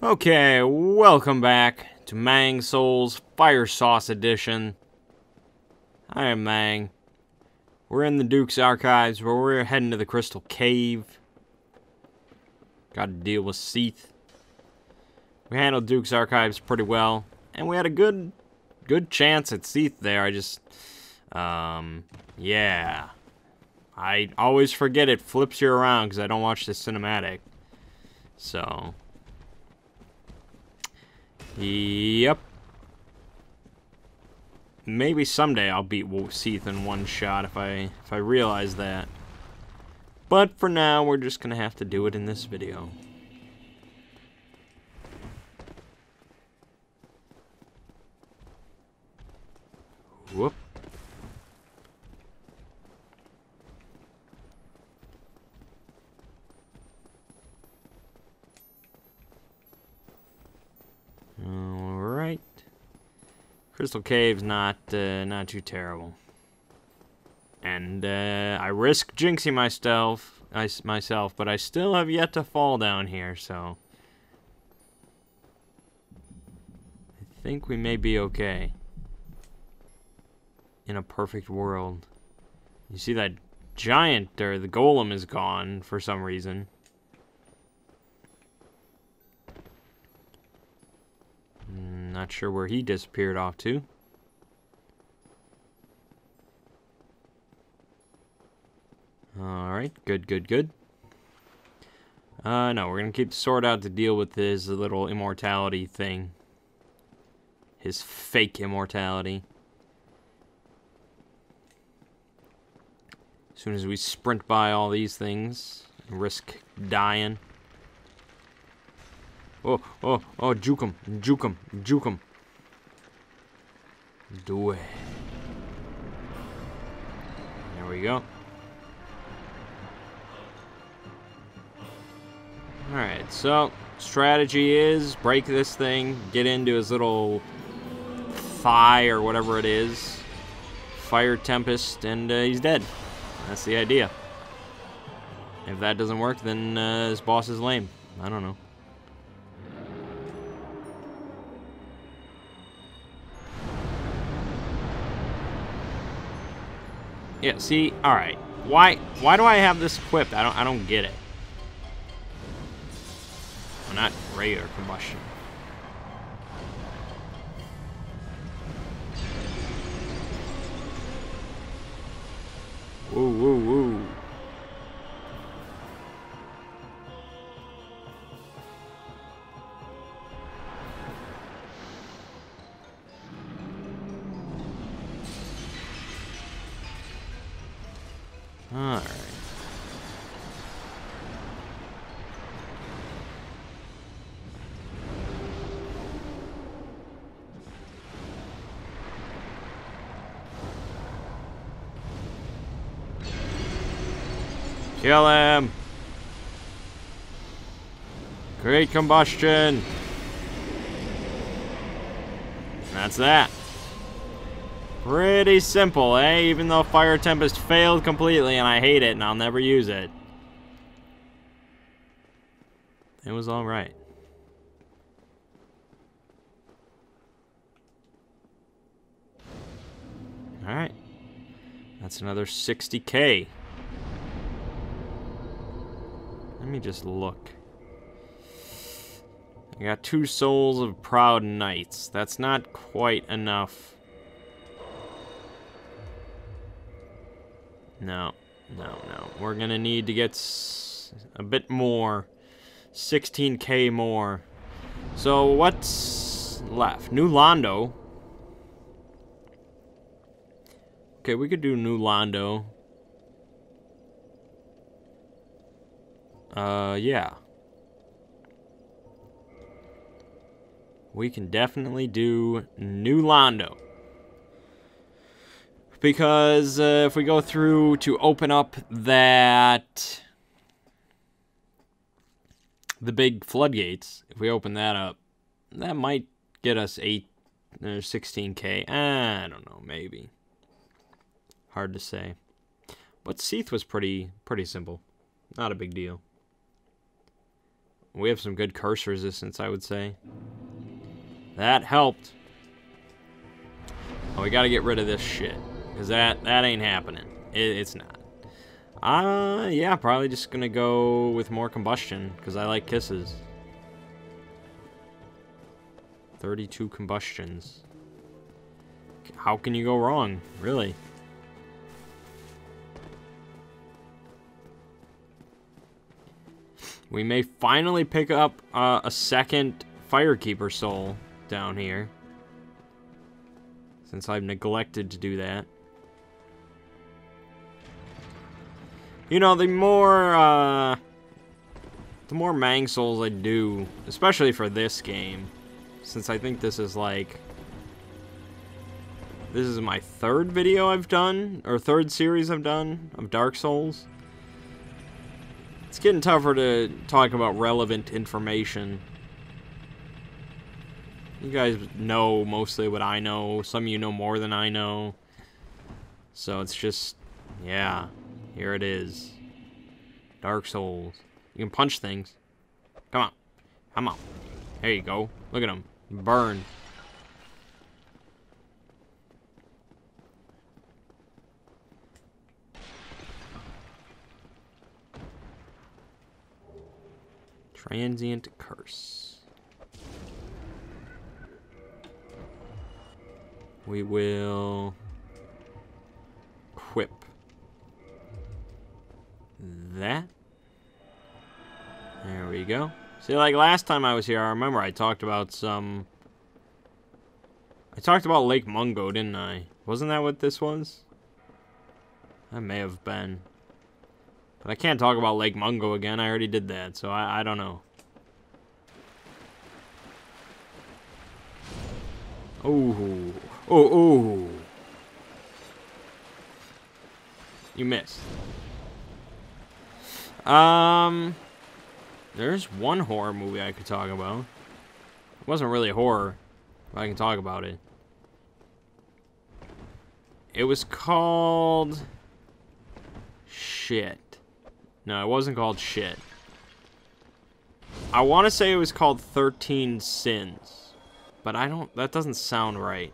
Okay, welcome back to Mangg Souls Fire Sauce Edition. I am Mangg. We're in the Duke's Archives, where we're heading to the Crystal Cave. Got to deal with Seath. We handled Duke's Archives pretty well, and we had a good chance at Seath there. Yeah. I always forget it flips you around because I don't watch the cinematic. So... Yep. Maybe someday I'll beat Seath in one shot if I realize that. But for now, we're just gonna have to do it in this video. Whoop. Alright. Crystal Cave's not too terrible. And I risk jinxing myself, but I still have yet to fall down here, so I think we may be okay. In a perfect world. You see that giant, or the golem is gone for some reason. Not sure where he disappeared off to. Alright, good. No, we're gonna keep the sword out to deal with his little immortality thing. His fake immortality. As soon as we sprint by all these things, risk dying. Oh, juke him. Do it. There we go. Alright, so, strategy is break this thing, get into his little thigh or whatever it is, fire Tempest, and he's dead. That's the idea. If that doesn't work, then this boss is lame. I don't know. Yeah, see, alright. Why do I have this equipped? I don't get it. Well, not regular combustion. Woo. Alright. Kill him! Great combustion! That's that. Pretty simple, eh? Even though Fire Tempest failed completely and I hate it and I'll never use it. It was alright. Alright. That's another 60k. Let me just look. I got 2 souls of proud knights. That's not quite enough. No. We're gonna need to get a bit more. 16k more. So what's left? New Londo. Okay, we could do New Londo. Yeah. We can definitely do New Londo. Because if we go through to open up the big floodgates, if we open that up, that might get us 8 or 16k. I don't know, maybe. Hard to say. But Seath was pretty simple. Not a big deal. We have some good curse resistance, I would say. That helped. Oh, we gotta get rid of this shit. Because that ain't happening. It's not. Yeah, probably just gonna go with more combustion. Because I like kisses. 32 combustions. How can you go wrong? Really? We may finally pick up a second Firekeeper soul down here. Since I've neglected to do that. You know, the more Mangg souls I do, especially for this game, since I think this is like... This is my third video I've done, or third series I've done of Dark Souls. It's getting tougher to talk about relevant information. You guys know mostly what I know. Some of you know more than I know. So it's just, yeah, here it is. Dark Souls. You can punch things. Come on. Come on. There you go. Look at them. Burn. Transient curse. We will equip that. There we go. See, like last time I was here, I remember I talked about some... I talked about Lake Mungo, didn't I? Wasn't that what this was? I may have been. But I can't talk about Lake Mungo again. I already did that, so I don't know. Ooh. Oh, ooh. You missed. There's one horror movie I could talk about. It wasn't really horror, but I can talk about it. It was called... Shit. No, it wasn't called shit. I want to say it was called 13 Sins. But I don't... That doesn't sound right.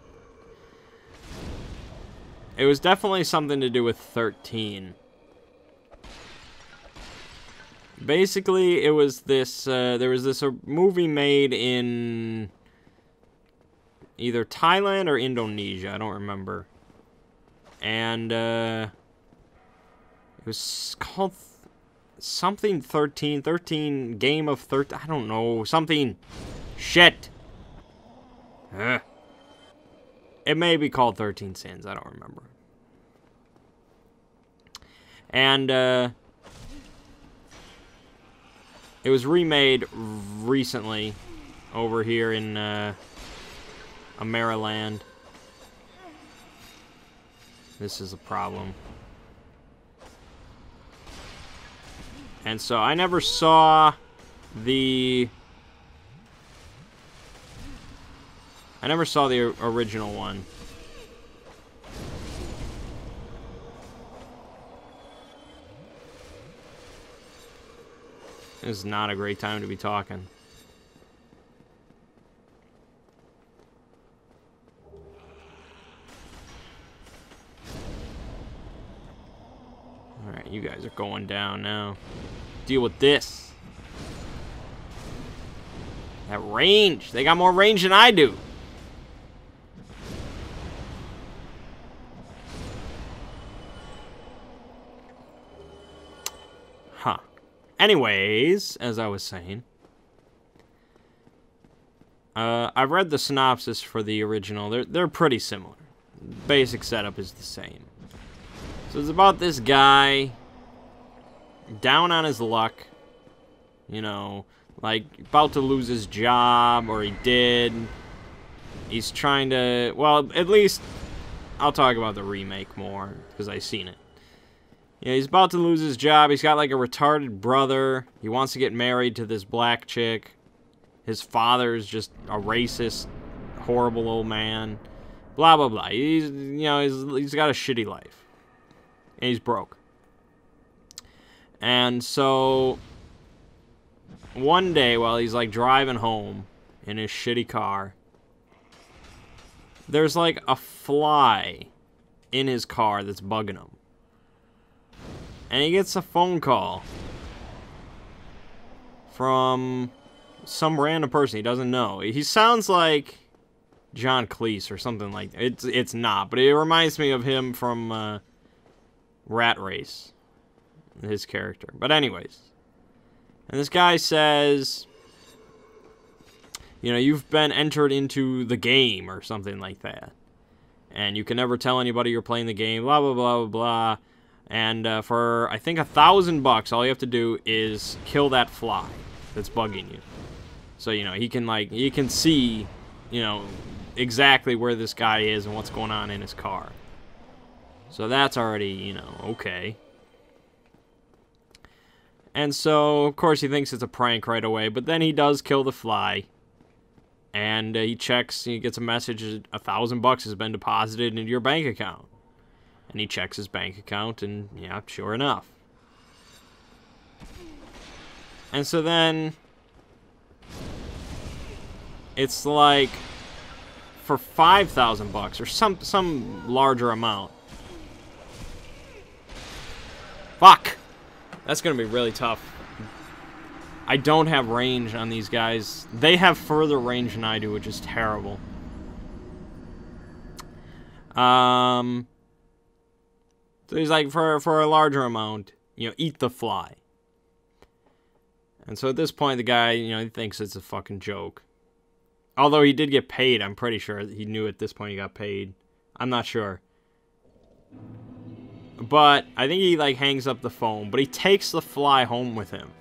It was definitely something to do with 13. Basically, it was this... there was this movie made in... either Thailand or Indonesia. I don't remember. And, it was called... something 13. 13 Game of 13. I don't know. Something. Shit. It may be called 13 Sins. I don't remember. And, it was remade recently over here in, Ameriland. This is a problem. And so I never saw the... original one. This is not a great time to be talking. Alright, you guys are going down now. Deal with this. That range. They got more range than I do. Huh. Anyways, as I was saying, I've read the synopsis for the original. They're pretty similar. Basic setup is the same. So it's about this guy down on his luck, you know, like about to lose his job, or he did. He's trying to, well, at least I'll talk about the remake more because I've seen it. Yeah, he's about to lose his job. He's got like a retarded brother. He wants to get married to this black chick. His father's just a racist, horrible old man. Blah blah blah. He's, you know, he's got a shitty life. And he's broke. And so one day while he's like driving home in his shitty car, there's like a fly in his car that's bugging him. And he gets a phone call from some random person he doesn't know. He sounds like John Cleese or something like that. It's not, but it reminds me of him from Rat Race, his character. But anyways, and this guy says, you know, you've been entered into the game or something like that, and you can never tell anybody you're playing the game, blah blah blah blah blah. And for I think $1,000, all you have to do is kill that fly that's bugging you. So, you know, he can see, you know, exactly where this guy is and what's going on in his car. So that's already, you know, okay. And so, of course, he thinks it's a prank right away, but then he does kill the fly. And he checks, he gets a message, $1,000 has been deposited into your bank account. And he checks his bank account, and yeah, sure enough. And so then it's like for $5,000 or some larger amount. Fuck! That's gonna be really tough. I don't have range on these guys. They have further range than I do, which is terrible. So he's like, for a larger amount, you know, eat the fly. And so at this point, the guy, you know, he thinks it's a fucking joke. Although he did get paid, I'm pretty sure he knew at this point he got paid. I'm not sure. But I think he, like, hangs up the phone. But he takes the fly home with him.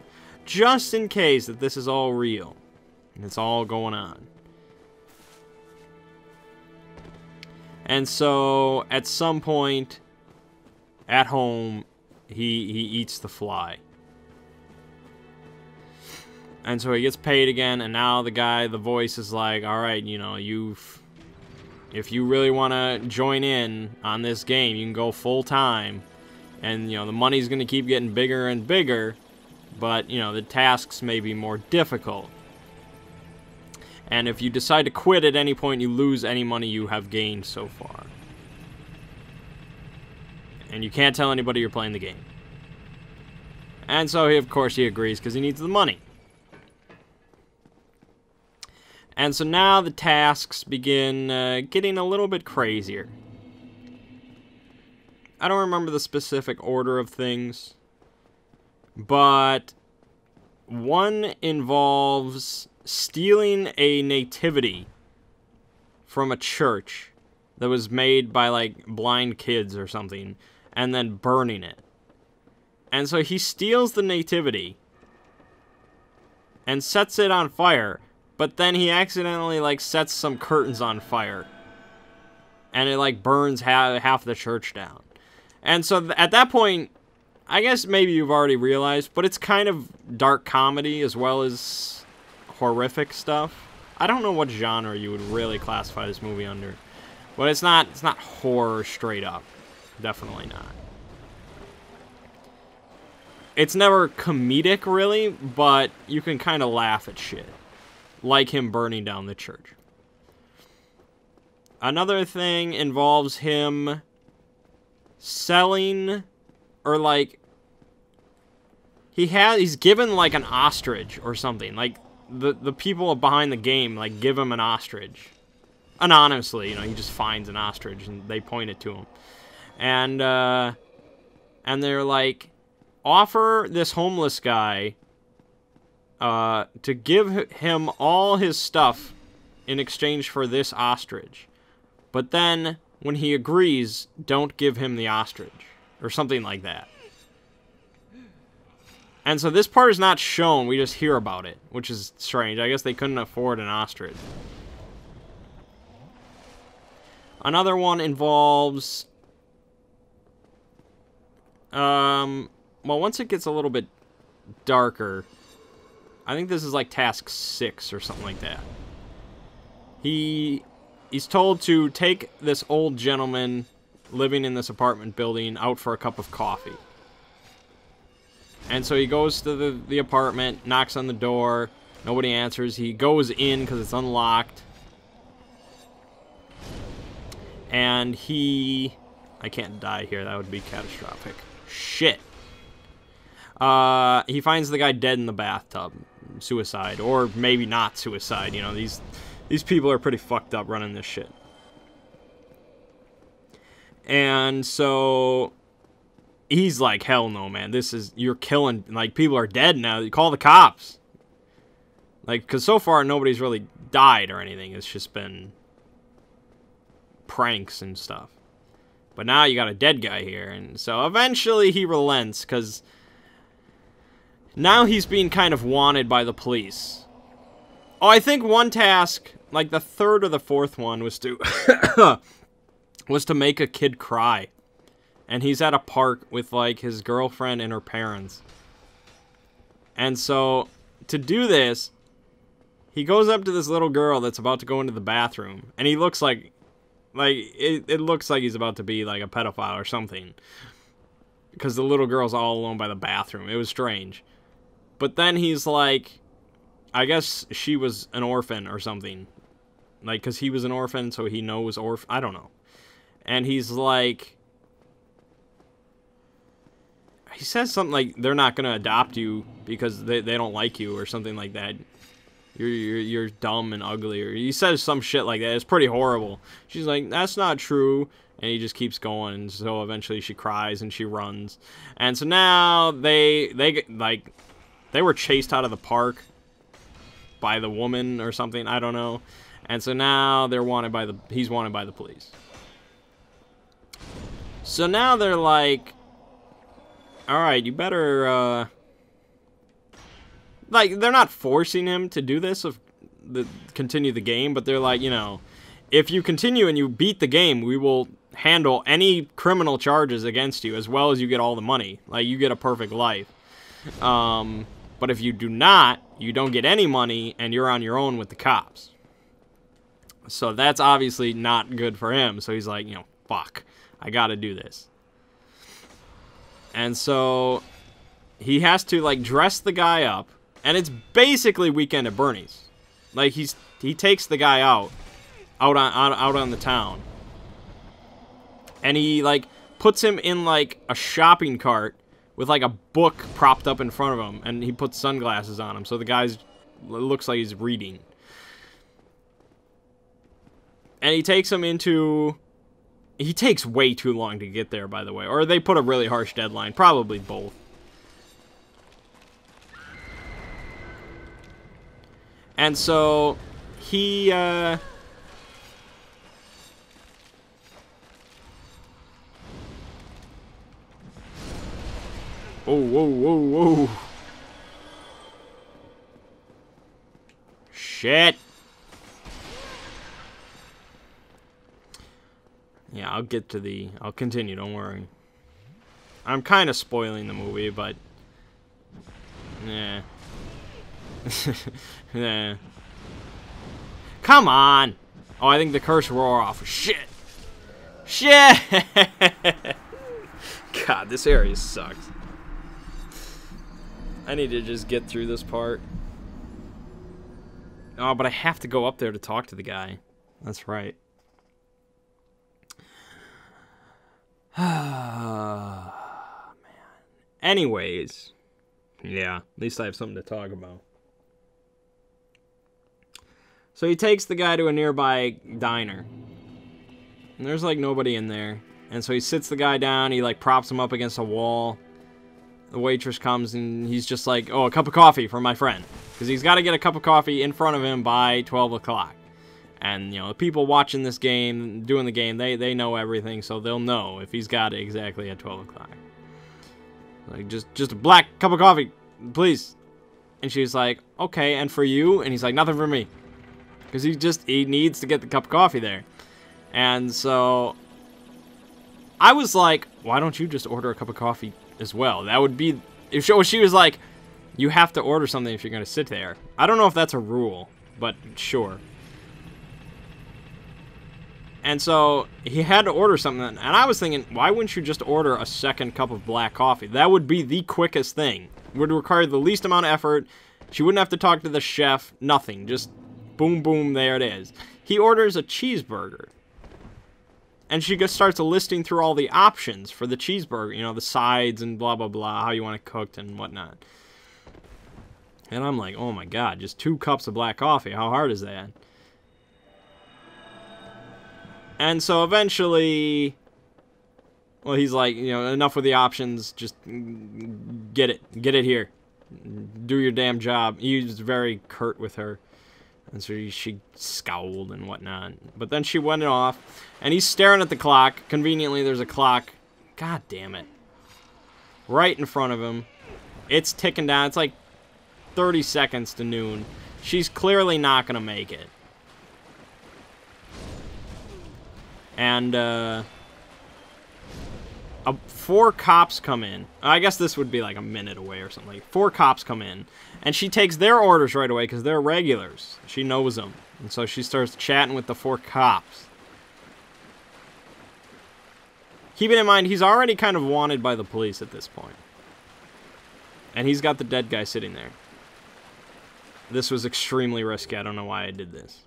Just in case that this is all real. And it's all going on. And so, at some point, at home, he eats the fly. And so he gets paid again, and now the voice is like, alright, you know, if you really want to join in on this game, you can go full time. And, you know, the money's going to keep getting bigger and bigger, but, you know, the tasks may be more difficult. And if you decide to quit at any point, you lose any money you have gained so far. And you can't tell anybody you're playing the game. And so, of course, he agrees because he needs the money. And so now the tasks begin getting a little bit crazier. I don't remember the specific order of things, but one involves stealing a nativity from a church that was made by, like, blind kids or something, and then burning it. And so he steals the nativity and sets it on fire, but then he accidentally, like, sets some curtains on fire. And it, like, burns half the church down. And so at that point, I guess maybe you've already realized, but it's kind of dark comedy as well as horrific stuff. I don't know what genre you would really classify this movie under, but it's not horror straight up. Definitely not. It's never comedic, really, but you can kind of laugh at shit. Like him burning down the church. Another thing involves him selling, or like, he's given like an ostrich or something. Like, the people behind the game, like, give him an ostrich. Anonymously, you know, he just finds an ostrich and they point it to him. And they're like, offer this homeless guy to give him all his stuff in exchange for this ostrich. But then, when he agrees, don't give him the ostrich. Or something like that. And so this part is not shown, we just hear about it, which is strange. I guess they couldn't afford an ostrich. Another one involves... well, once it gets a little bit darker, I think this is like task 6 or something like that. He's told to take this old gentleman living in this apartment building out for a cup of coffee. And so he goes to the apartment, knocks on the door. Nobody answers. He goes in because it's unlocked. And he... I can't die here. That would be catastrophic. Shit. He finds the guy dead in the bathtub. Suicide. Or maybe not suicide. You know, these people are pretty fucked up running this shit. And so... he's like, hell no, man. This is... you're killing... like, people are dead now. You call the cops. Like, because so far nobody's really died or anything. It's just been... pranks and stuff. But now you got a dead guy here. And so eventually he relents, because... now he's being kind of wanted by the police. Oh, I think one task, like the third or the fourth one, was to... was to make a kid cry. And he's at a park with, like, his girlfriend and her parents. And so, to do this, he goes up to this little girl that's about to go into the bathroom. And he looks like it looks like he's about to be, like, a pedophile or something. Because the little girl's all alone by the bathroom. It was strange. But then he's like, I guess she was an orphan or something. Like, because he was an orphan, so he knows I don't know. And he's like... he says something like, they're not going to adopt you because they don't like you or something like that. You're dumb and ugly. Or he says some shit like that. It's pretty horrible. She's like, that's not true. And he just keeps going. And so eventually she cries and she runs. And so now they were chased out of the park by the woman or something. I don't know. And so now he's wanted by the police. So now they're like, alright, you better, like, they're not forcing him to do this, continue the game, but they're like, you know, if you continue and you beat the game, we will handle any criminal charges against you, as well as you get all the money. Like, you get a perfect life. But if you do not, you don't get any money, and you're on your own with the cops. So that's obviously not good for him, so he's like, you know, fuck, I gotta do this. And so he has to, like, dress the guy up. And it's basically Weekend at Bernie's. Like, he takes the guy out on the town. And he, like, puts him in, like, a shopping cart with, like, a book propped up in front of him. And he puts sunglasses on him. So the guy's looks like he's reading. And he takes him into... he takes way too long to get there, by the way. Or they put a really harsh deadline. Probably both. And so, he, whoa, whoa, whoa, whoa. Shit. Yeah, I'll continue, don't worry. I'm kind of spoiling the movie, but... yeah. Yeah. Come on! Oh, I think the curse wore off. Shit! Shit! God, this area sucks. I need to just get through this part. Oh, but I have to go up there to talk to the guy. That's right. Man. Anyways. Yeah, at least I have something to talk about. So he takes the guy to a nearby diner. And there's, like, nobody in there. And so he sits the guy down, he, like, props him up against a wall. The waitress comes and he's just like, oh, a cup of coffee for my friend. Because he's got to get a cup of coffee in front of him by 12 o'clock. And, you know, the people watching this game, doing the game, they know everything, so they'll know if he's got it exactly at 12 o'clock. Like, just a black cup of coffee, please. And she's like, okay, and for you? And he's like, nothing for me. Because he needs to get the cup of coffee there. And so, I was like, why don't you just order a cup of coffee as well? That would be, if she was like, you have to order something if you're going to sit there. I don't know if that's a rule, but sure. And so he had to order something. And I was thinking, why wouldn't you just order a second cup of black coffee? That would be the quickest thing. Would require the least amount of effort. She wouldn't have to talk to the chef. Nothing. Just boom, boom, there it is. He orders a cheeseburger. And she just starts listing through all the options for the cheeseburger. You know, the sides and blah, blah, blah. How you want it cooked and whatnot. And I'm like, oh my god, just 2 cups of black coffee. How hard is that? And so eventually, well, he's like, you know, enough with the options. Just get it here. Do your damn job. He was very curt with her. And so she scowled and whatnot. But then she went off, and he's staring at the clock. Conveniently, there's a clock. God damn it. Right in front of him. It's ticking down. It's like 30 seconds to noon. She's clearly not going to make it. And, 4 cops come in. I guess this would be like a minute away or something. Like 4 cops come in. And she takes their orders right away because they're regulars. She knows them. And so she starts chatting with the 4 cops. Keeping in mind, he's already kind of wanted by the police at this point. And he's got the dead guy sitting there. This was extremely risky. I don't know why I did this.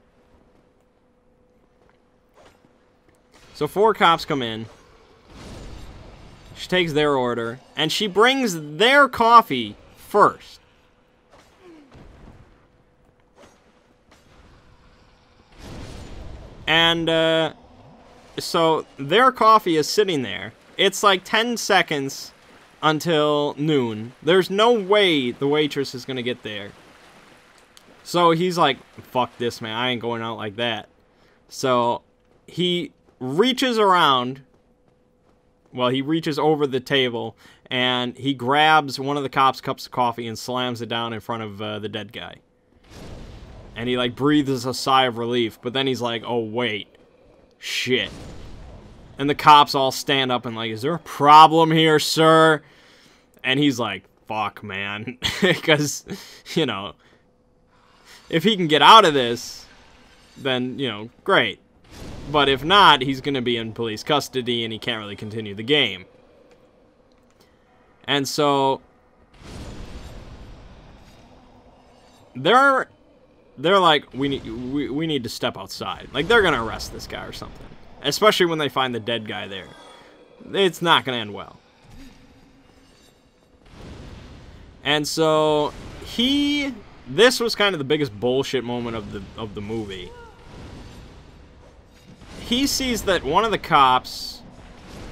So 4 cops come in. She takes their order. And she brings their coffee first. And, so their coffee is sitting there. It's like 10 seconds until noon. There's no way the waitress is going to get there. So he's like, fuck this, man. I ain't going out like that. So he reaches around. Well, he reaches over the table. And he grabs one of the cops' cups of coffee and slams it down in front of the dead guy. And he, like, breathes a sigh of relief. But then he's like, oh, wait. Shit. And the cops all stand up and like, is there a problem here, sir? And he's like, fuck, man. Because, you know, if he can get out of this, then, you know, great. But if not, he's going to be in police custody and he can't really continue the game. And so they're like, we need to step outside. Like, they're going to arrest this guy or something. Especially when they find the dead guy there. It's not going to end well. And so this was kind of the biggest bullshit moment of the movie. He sees that one of the cops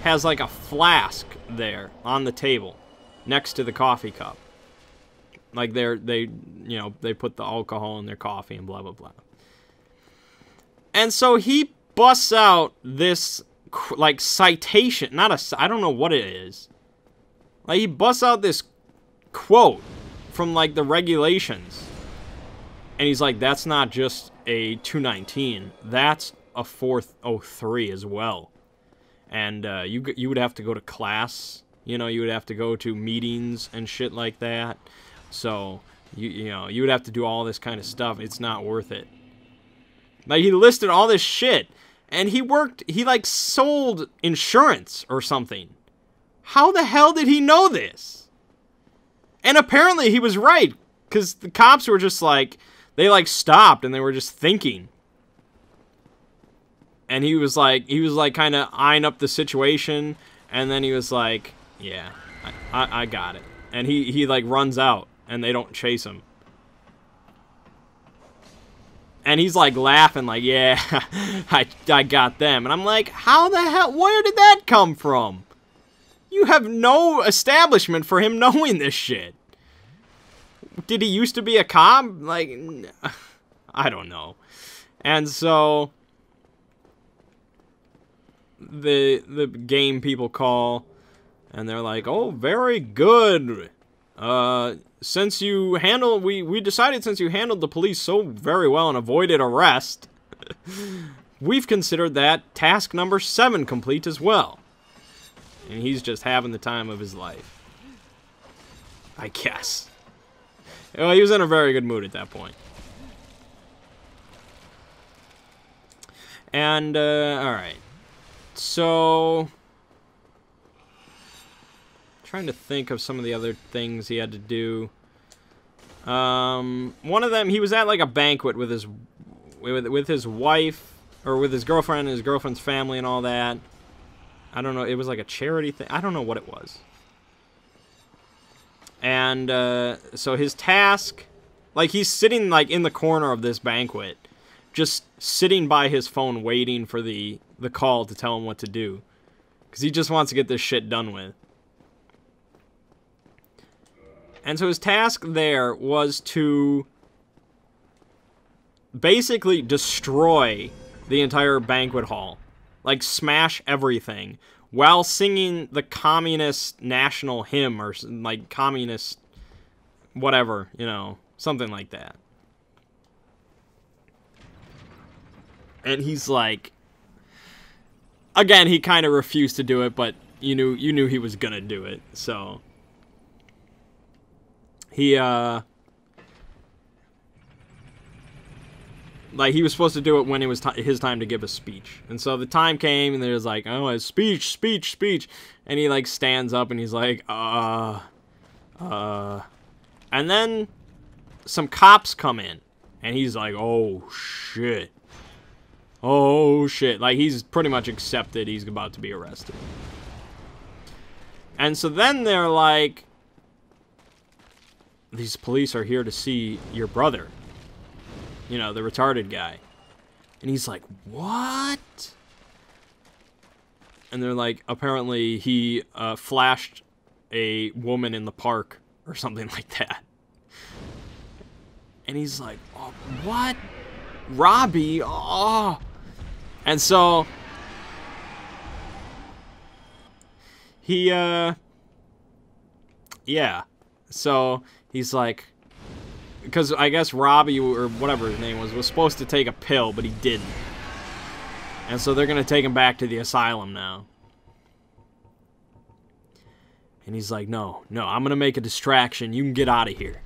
has like a flask there on the table next to the coffee cup. Like they put the alcohol in their coffee and blah, blah, blah. And so he busts out this, like, citation. I don't know what it is. Like, he busts out this quote from, like, the regulations. And he's like, that's not just a 219. That's a 403 as well. And you would have to go to class. You know, you would have to go to meetings and shit like that. So, you would have to do all this kind of stuff. It's not worth it. Like, he listed all this shit. And he like, sold insurance or something. How the hell did he know this? And apparently he was right. Because the cops were just like, they, like, stopped and they were just thinking. And he was like, kind of eyeing up the situation. And then he was like, yeah, I got it. And he, like, runs out. And they don't chase him. And he's like laughing like, yeah, I got them. And I'm like, how the hell, where did that come from? You have no establishment for him knowing this shit. Did he used to be a cop? Like, I don't know. And so the game people call and they're like, oh, very good. Since you handled, we decided since you handled the police so very well and avoided arrest, we've considered that task number 7 complete as well. And he's just having the time of his life. I guess. Well, he was in a very good mood at that point. And, alright. So, trying to think of some of the other things he had to do. One of them, he was at like a banquet with his wife, or with his girlfriend and his girlfriend's family and all that. I don't know, it was like a charity thing. I don't know what it was. And, so his task, like, he's sitting, like, in the corner of this banquet, just sitting by his phone waiting for the call to tell him what to do. Because he just wants to get this shit done with. And so his task there was to basically destroy the entire banquet hall. Like, smash everything. While singing the communist national hymn, or, like, communist whatever, you know, something like that. And he's like, again, he kind of refused to do it, but you knew he was gonna do it, so he like, he was supposed to do it when it was his time to give a speech. And so the time came, and there's like, oh, a speech. And he, like, stands up, and he's like, And then some cops come in, and he's like, oh, shit. Oh, shit. Like, he's pretty much accepted he's about to be arrested. And so then they're like, these police are here to see your brother. You know, the retarded guy. And he's like, what? And they're like, apparently he flashed a woman in the park or something like that. And he's like, oh, what? Robbie? Oh. And so he, yeah. So he's like, because I guess Robbie, or whatever his name was supposed to take a pill, but he didn't. And so they're going to take him back to the asylum now. And he's like, no, I'm going to make a distraction. You can get out of here.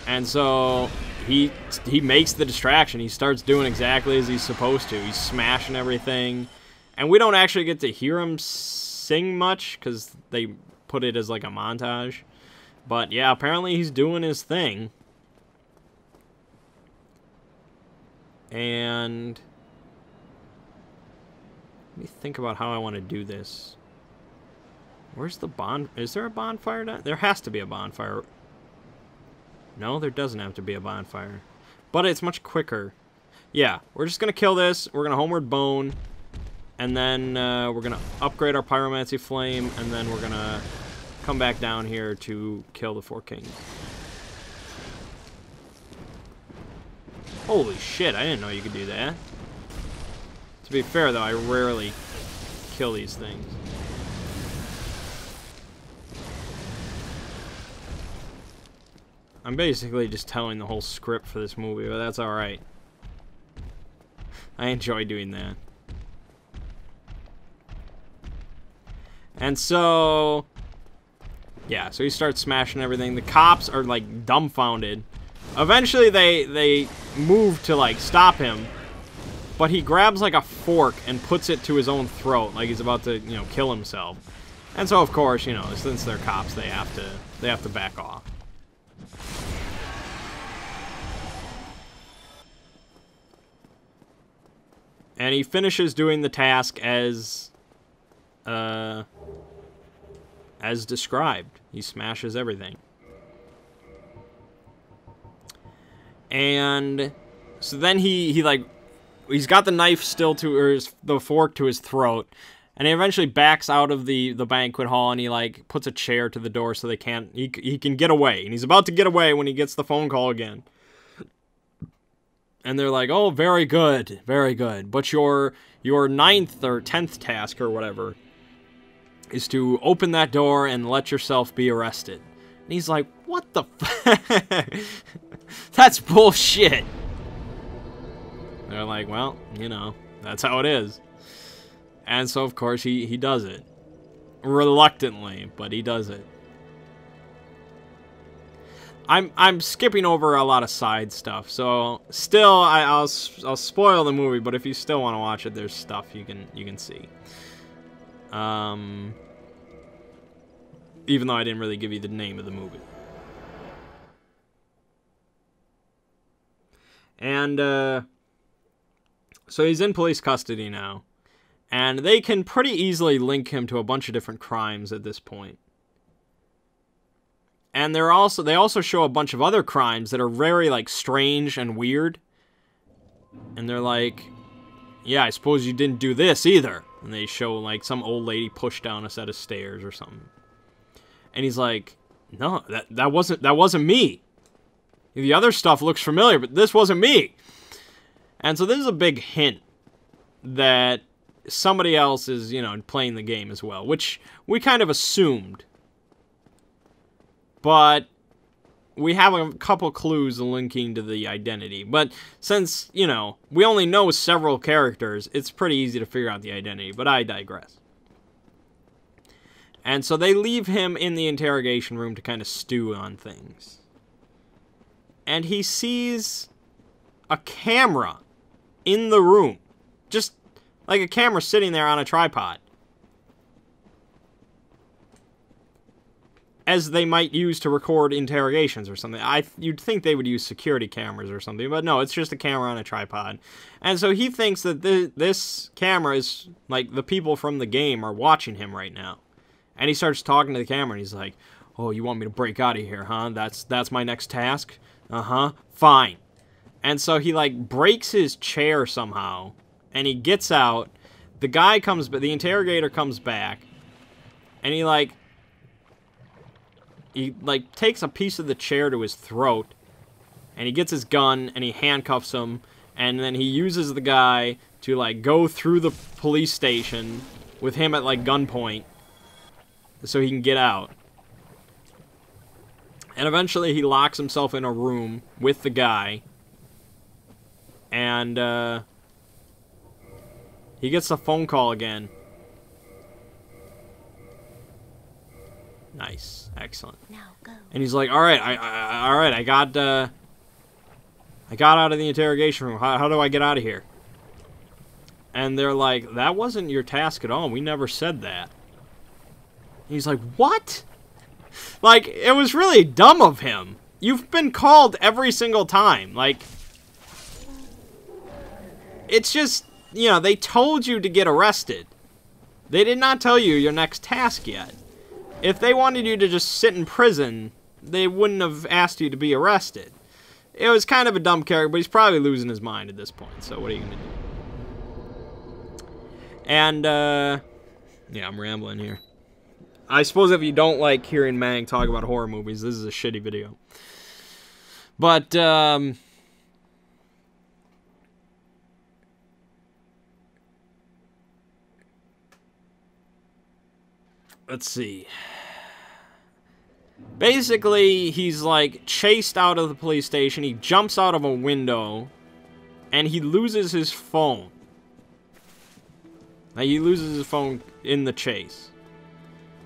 And so he makes the distraction. He starts doing exactly as he's supposed to. He's smashing everything. And we don't actually get to hear him sing much, because they put it as like a montage. But yeah, apparently he's doing his thing. And let me think about how I want to do this. Where's the is there a bonfire down? There has to be a bonfire. No, there doesn't have to be a bonfire. But it's much quicker. Yeah, we're just going to kill this. We're going to homeward bone. And then we're going to upgrade our pyromancy flame. And then we're going to come back down here to kill the 4 kings. Holy shit, I didn't know you could do that. To be fair, though, I rarely kill these things. I'm basically just telling the whole script for this movie, but that's alright. I enjoy doing that. And so, yeah, so he starts smashing everything. The cops are, like, dumbfounded. Eventually, they move to, like, stop him. But he grabs, like, a fork and puts it to his own throat, like he's about to, you know, kill himself. And so, of course, you know, since they're cops, they have to back off. And he finishes doing the task as described. He smashes everything. And so then he like, he's got the knife still to, or the fork to his throat, and he eventually backs out of the banquet hall, and he like puts a chair to the door so he can get away. And he's about to get away when he gets the phone call again. And they're like, oh, very good, very good. But your 9th or 10th task or whatever is to open that door and let yourself be arrested. And he's like, what the f That's bullshit. They're like, well, you know, that's how it is. And so, of course, he does it. Reluctantly, but he does it. I'm skipping over a lot of side stuff, so still I'll spoil the movie. But if you still want to watch it, there's stuff you can see. Even though I didn't really give you the name of the movie. And so he's in police custody now, and they can pretty easily link him to a bunch of different crimes at this point. And they also show a bunch of other crimes that are very, like, strange and weird. And they're like, yeah, I suppose you didn't do this either. And they show, like, some old lady push down a set of stairs or something. And he's like, no, that wasn't me. The other stuff looks familiar, but this wasn't me. And so this is a big hint that somebody else is, you know, playing the game as well, which we kind of assumed. But we have a couple clues linking to the identity. But since, you know, we only know several characters, it's pretty easy to figure out the identity. But I digress. And so they leave him in the interrogation room to kind of stew on things. And he sees a camera in the room. Just like a camera sitting there on a tripod. As they might use to record interrogations or something. You'd think they would use security cameras or something, but no, it's just a camera on a tripod. And so he thinks that this camera is, like, the people from the game are watching him right now. And he starts talking to the camera, and he's like, oh, you want me to break out of here, huh? That's my next task? Uh-huh, fine. And so he, like, breaks his chair somehow, and he gets out. The interrogator comes back, and he takes a piece of the chair to his throat, and he gets his gun, and he handcuffs him, and then he uses the guy to, like, go through the police station with him at, like, gunpoint so he can get out. And eventually he locks himself in a room with the guy, and he gets a phone call again. Nice. Excellent. Now go. And he's like, all right, I got out of the interrogation room. How do I get out of here? And they're like, that wasn't your task at all. We never said that. And he's like, what? Like, it was really dumb of him. You've been called every single time. Like, it's just, you know, they told you to get arrested. They did not tell you your next task yet. If they wanted you to just sit in prison, they wouldn't have asked you to be arrested. It was kind of a dumb character, but he's probably losing his mind at this point, so what are you going to do? And, yeah, I'm rambling here. I suppose if you don't like hearing Mangg talk about horror movies, this is a shitty video. But, let's see. Basically, he's, like, chased out of the police station. He jumps out of a window, and he loses his phone. Like, he loses his phone in the chase.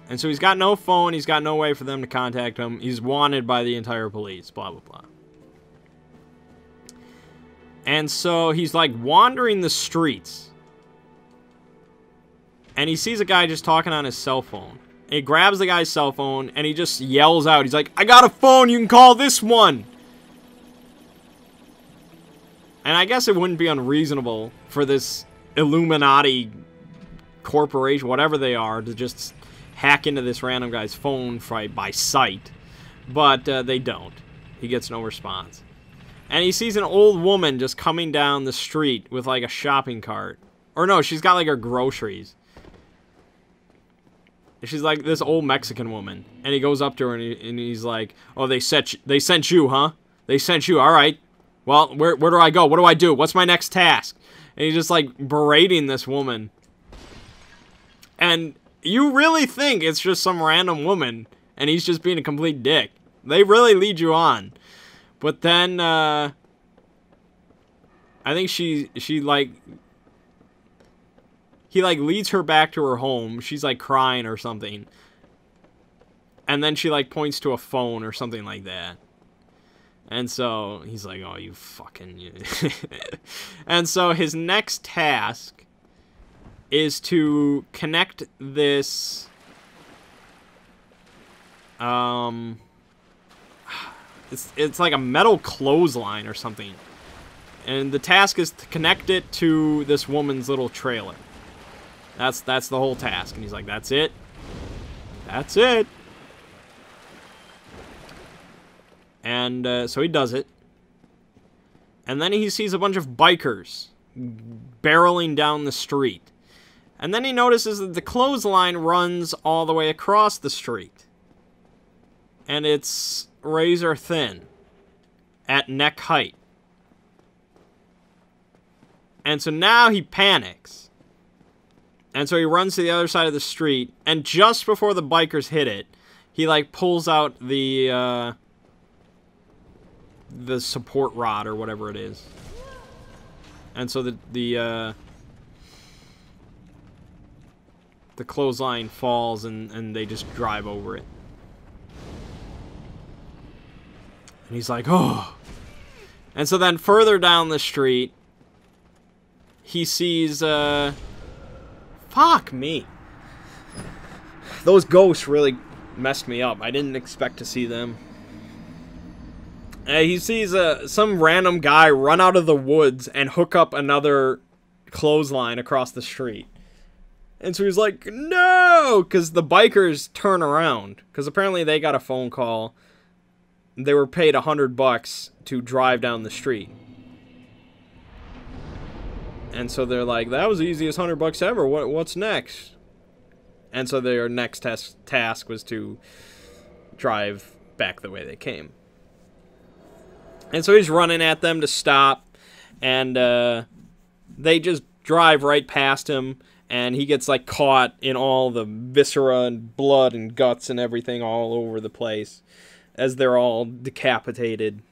And so he's got no phone. He's got no way for them to contact him. He's wanted by the entire police. Blah, blah, blah. And so he's, like, wandering the streets. And he sees a guy just talking on his cell phone. And he grabs the guy's cell phone, and he just yells out. He's like, I got a phone, you can call this one! And I guess it wouldn't be unreasonable for this Illuminati corporation, whatever they are, to just hack into this random guy's phone by sight. But they don't. He gets no response. And he sees an old woman just coming down the street with, like, a shopping cart. Or no, she's got, like, her groceries. She's like this old Mexican woman, and he goes up to her and he's like, "Oh, they sent you, huh? They sent you. All right. Well, where do I go? What do I do? What's my next task?" And he's just like berating this woman. And you really think it's just some random woman, and he's just being a complete dick. They really lead you on, but then I think she like. He, like, leads her back to her home. She's, like, crying or something. And then she, like, points to a phone or something like that. And so he's like, oh, you fucking... And so his next task is to connect this... It's like a metal clothesline or something. And the task is to connect it to this woman's little trailer. That's the whole task. And he's like, that's it. That's it. And so he does it. And then he sees a bunch of bikers barreling down the street. And then he notices that the clothesline runs all the way across the street. And it's razor thin at neck height. And so now he panics. And so he runs to the other side of the street, and just before the bikers hit it, he like pulls out the support rod or whatever it is. And so the clothesline falls, and they just drive over it. And he's like, oh. And so then further down the street, he sees, fuck me. Those ghosts really messed me up. I didn't expect to see them. He sees some random guy run out of the woods and hook up another clothesline across the street. And so he's like, no! Because the bikers turn around. Because apparently they got a phone call. They were paid $100 to drive down the street. And so they're like, that was the easiest $100 ever. What's next? And so their next task was to drive back the way they came. And so he's running at them to stop. And they just drive right past him. And he gets like caught in all the viscera and blood and guts and everything all over the place as they're all decapitated.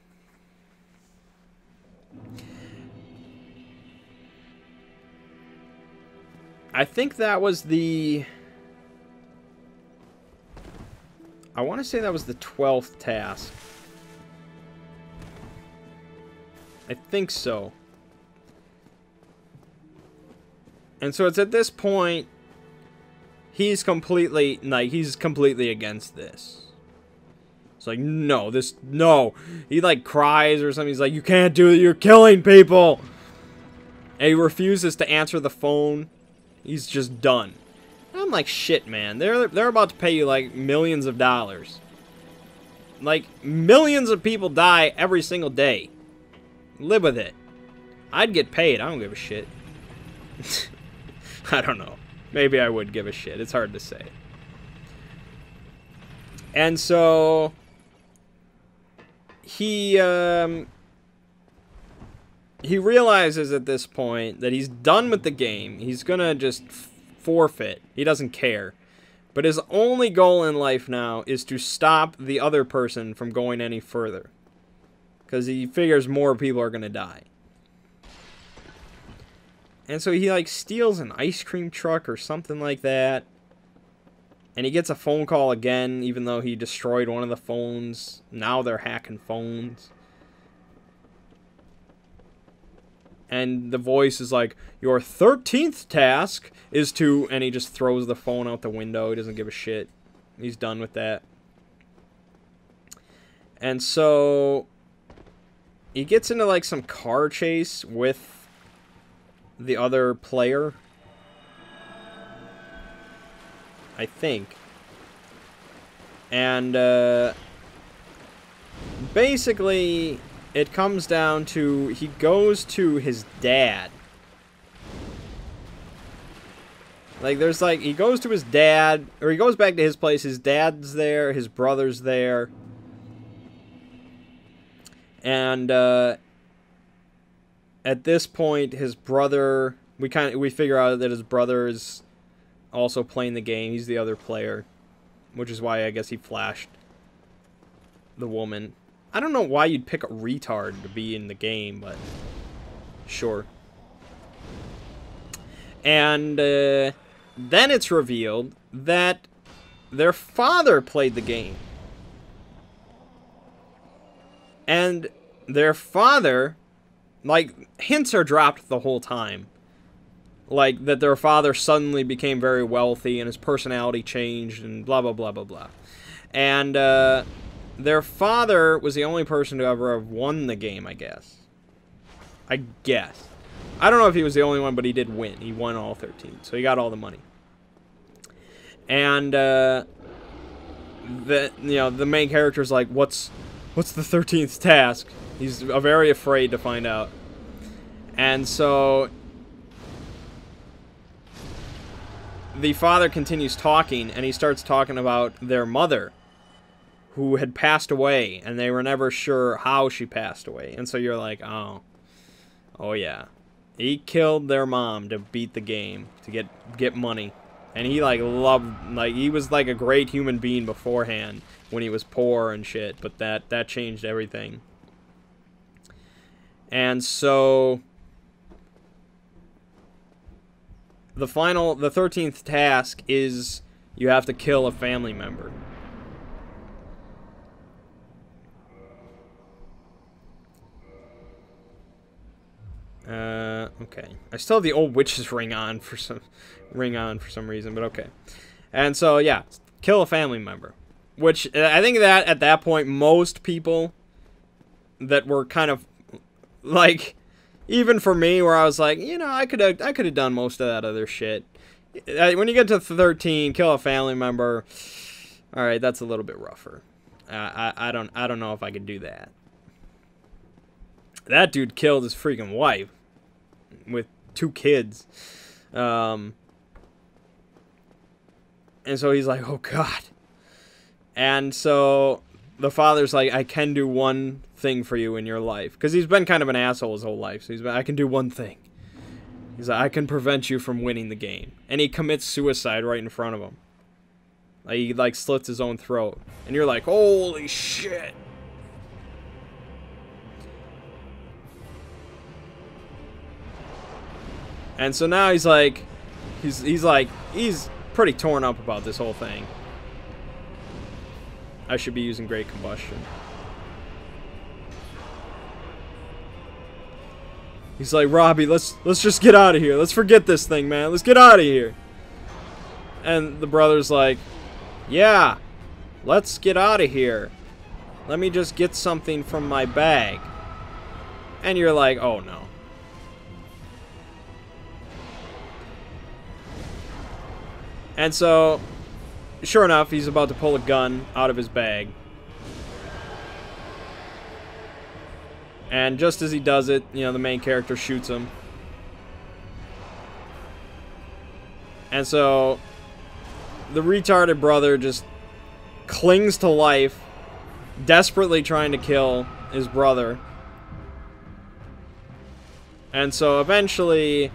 I think that was the... I want to say that was the 12th task. I think so. And so it's at this point he's completely against this. It's like, no. He like cries or something. He's like, you can't do it. You're killing people. And he refuses to answer the phone. He's just done. And I'm like, shit, man. They're about to pay you like millions of dollars. Like millions of people die every single day. Live with it. I'd get paid. I don't give a shit. I don't know. Maybe I would give a shit. It's hard to say. And so he realizes at this point that he's done with the game. He's gonna just forfeit. He doesn't care. But his only goal in life now is to stop the other person from going any further. Because he figures more people are gonna die. And so he like steals an ice cream truck or something like that. And he gets a phone call again, even though he destroyed one of the phones. Now they're hacking phones. And the voice is like, your 13th task is to... And he just throws the phone out the window. He doesn't give a shit. He's done with that. And so he gets into like some car chase with the other player, I think. And basically it comes down to he goes to his dad. Like there's like he goes to his dad, or he goes back to his place. His dad's there, his brother's there. And at this point, his brother, we figure out that his brother is also playing the game. He's the other player, which is why I guess he flashed the woman. I don't know why you'd pick a retard to be in the game, but sure. And then it's revealed that their father played the game. And their father, like, hints are dropped the whole time. Like, that their father suddenly became very wealthy and his personality changed and blah, blah, blah, blah, blah. And their father was the only person to ever have won the game, I guess. I don't know if he was the only one, but he did win. He won all 13, so he got all the money. And the main character's like, what's the 13th task? He's very afraid to find out. And so the father continues talking, and he starts talking about their mother, who had passed away, and they were never sure how she passed away. And so you're like, oh yeah, he killed their mom to beat the game, to get money. And he he was like a great human being beforehand when he was poor and shit, but that changed everything. And so the 13th task is you have to kill a family member. Okay. I still have the old witch's ring on for some reason, but okay. And so, yeah, kill a family member. Which, I think that, at that point, most people that were kind of, like, even for me, where I was like, you know, I could have done most of that other shit. When you get to 13, kill a family member, alright, that's a little bit rougher. I don't know if I could do that. That dude killed his freaking wife with 2 kids. And so he's like, oh god. And so the father's like, I can do one thing for you in your life. Because he's been kind of an asshole his whole life. So I can do one thing. He's like, I can prevent you from winning the game. And he commits suicide right in front of him. Like, he, like, slits his own throat. And you're like, holy shit. And so now he's like, he's pretty torn up about this whole thing. I should be using Great Combustion. He's like, Robbie, let's just get out of here. Let's forget this thing, man. Let's get out of here. And the brother's like, yeah, let's get out of here. Let me just get something from my bag. And you're like, oh no. And so, sure enough, he's about to pull a gun out of his bag. And just as he does it, you know, the main character shoots him. And so, the retarded brother just clings to life, desperately trying to kill his brother. And so, eventually,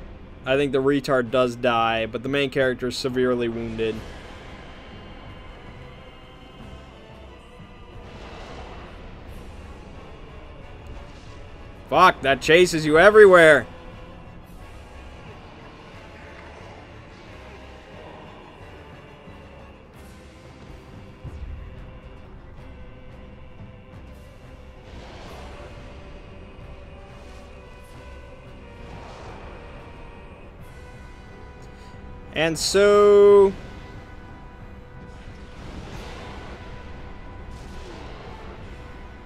I think the retard does die, but the main character is severely wounded. Fuck, that chases you everywhere. And so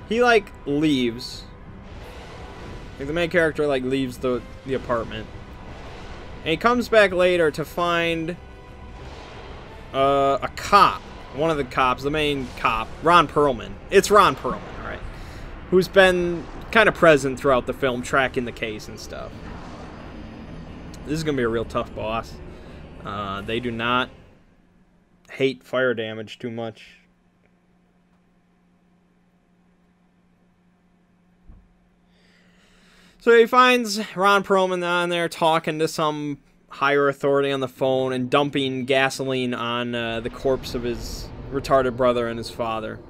he like leaves. Like the main character like leaves the apartment. And he comes back later to find a cop. One of the cops, the main cop, Ron Perlman. It's Ron Perlman, alright. Who's been kind of present throughout the film, tracking the case and stuff. This is gonna be a real tough boss. They do not hate fire damage too much. So he finds Ron Perlman on there talking to some higher authority on the phone and dumping gasoline on the corpse of his retarded brother and his father.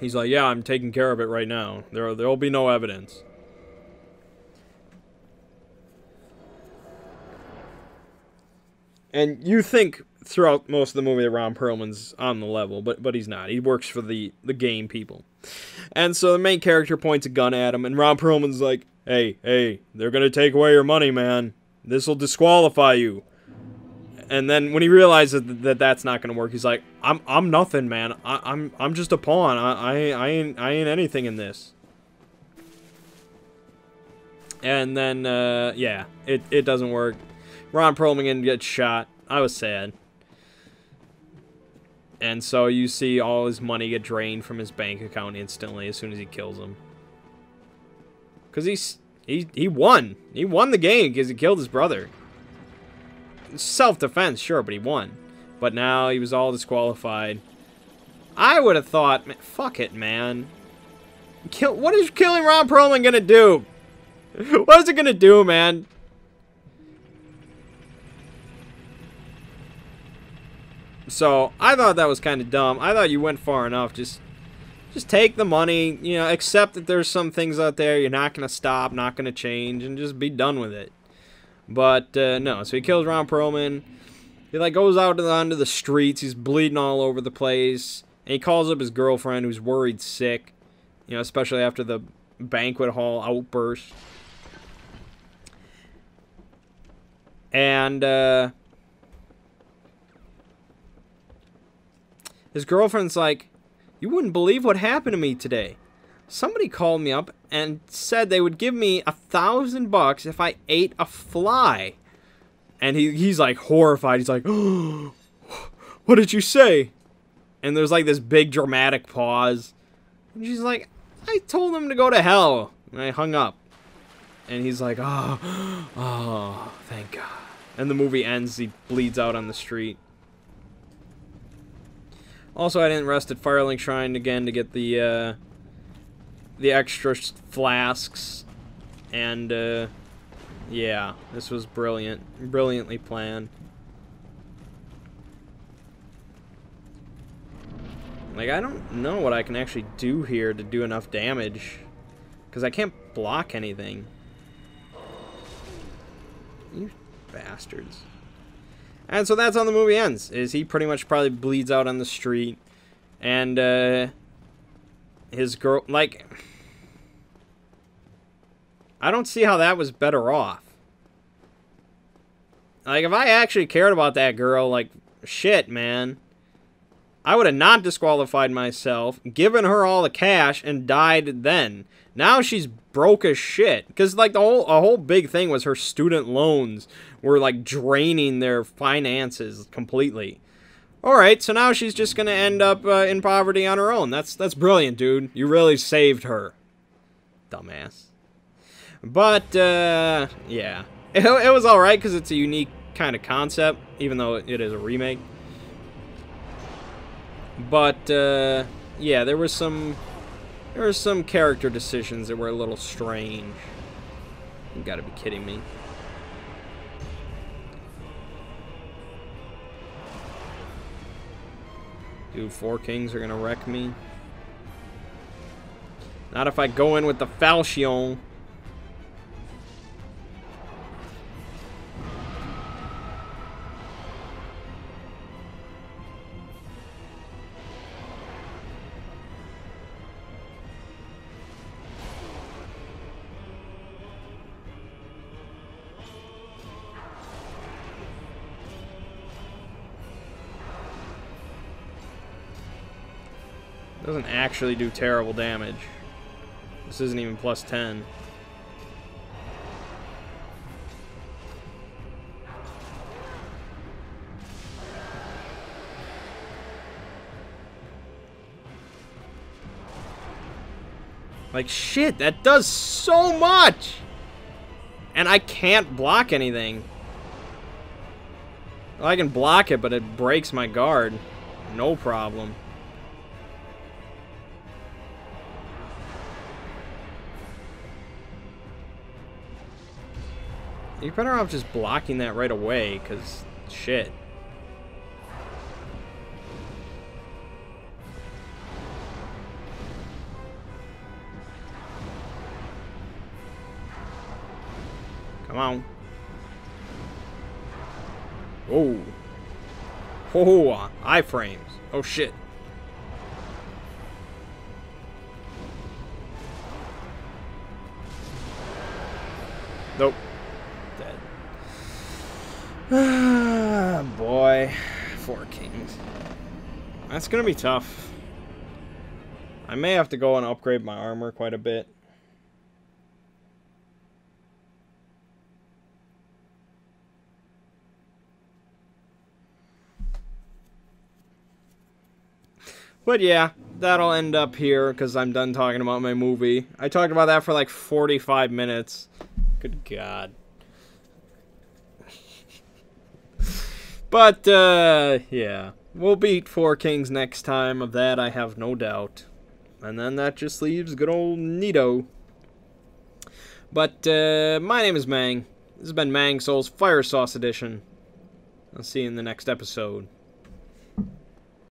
He's like, yeah, I'm taking care of it right now. There'll be no evidence. And you think throughout most of the movie that Ron Perlman's on the level, but he's not. He works for the game people. And so the main character points a gun at him, and Ron Perlman's like, hey, they're gonna take away your money, man. This'll disqualify you. And then when he realizes that that's not gonna work, he's like, I'm nothing, man. I'm just a pawn. I ain't anything in this. And then yeah, it doesn't work. Ron Perlman gets shot. I was sad. And so you see all his money get drained from his bank account instantly as soon as he kills him. Because he won. He won the game because he killed his brother. Self-defense, sure, but he won. But now he was all disqualified. I would have thought, man, fuck it, man. What is killing Ron Perlman gonna do? What is it gonna do, man? So, I thought that was kind of dumb. I thought you went far enough. Just take the money, you know, accept that there's some things out there you're not going to stop, not going to change, and just be done with it. But, no. So he kills Ron Perlman. He, like, goes out onto the streets. He's bleeding all over the place. And he calls up his girlfriend, who's worried sick. You know, especially after the banquet hall outburst. And, his girlfriend's like, you wouldn't believe what happened to me today. Somebody called me up and said they would give me $1,000 if I ate a fly. And he's like horrified. He's like, oh, what did you say? And there's like this big dramatic pause. And she's like, I told him to go to hell. And I hung up. And he's like, oh, thank God. And the movie ends. He bleeds out on the street. Also, I didn't rest at Firelink Shrine again to get the extra flasks, and yeah, this was brilliantly planned. Like, I don't know what I can actually do here to do enough damage, because I can't block anything. You bastards. And so that's how the movie ends, is he pretty much probably bleeds out on the street, and, his girl, like, I don't see how that was better off. Like, if I actually cared about that girl, like, shit, man, I would have not disqualified myself, given her all the cash, and died then. Now she's broke as shit. Because, like, a whole big thing was her student loans were, like, draining their finances completely. Alright, so now she's just gonna end up in poverty on her own. That's brilliant, dude. You really saved her. Dumbass. But, yeah. It was alright, because it's a unique kind of concept, even though it is a remake. But, yeah, there were some character decisions that were a little strange. You gotta be kidding me. Dude, 4 kings are gonna wreck me. Not if I go in with the falchion. Doesn't actually do terrible damage. This isn't even plus 10. Like, shit, that does so much! And I can't block anything. Well, I can block it, but it breaks my guard. No problem. You're better off just blocking that right away, because shit. Come on. Whoa. Oh, iframes. Oh, shit. Nope. Dead. Ah, boy. 4 kings. That's gonna be tough. I may have to go and upgrade my armor quite a bit. But yeah, that'll end up here because I'm done talking about my movie. I talked about that for like 45 minutes. Good God. But, yeah. We'll beat 4 kings next time. Of that, I have no doubt. And then that just leaves good old Nito. But, my name is Mangg. This has been Mangg Souls Fire Sauce Edition. I'll see you in the next episode.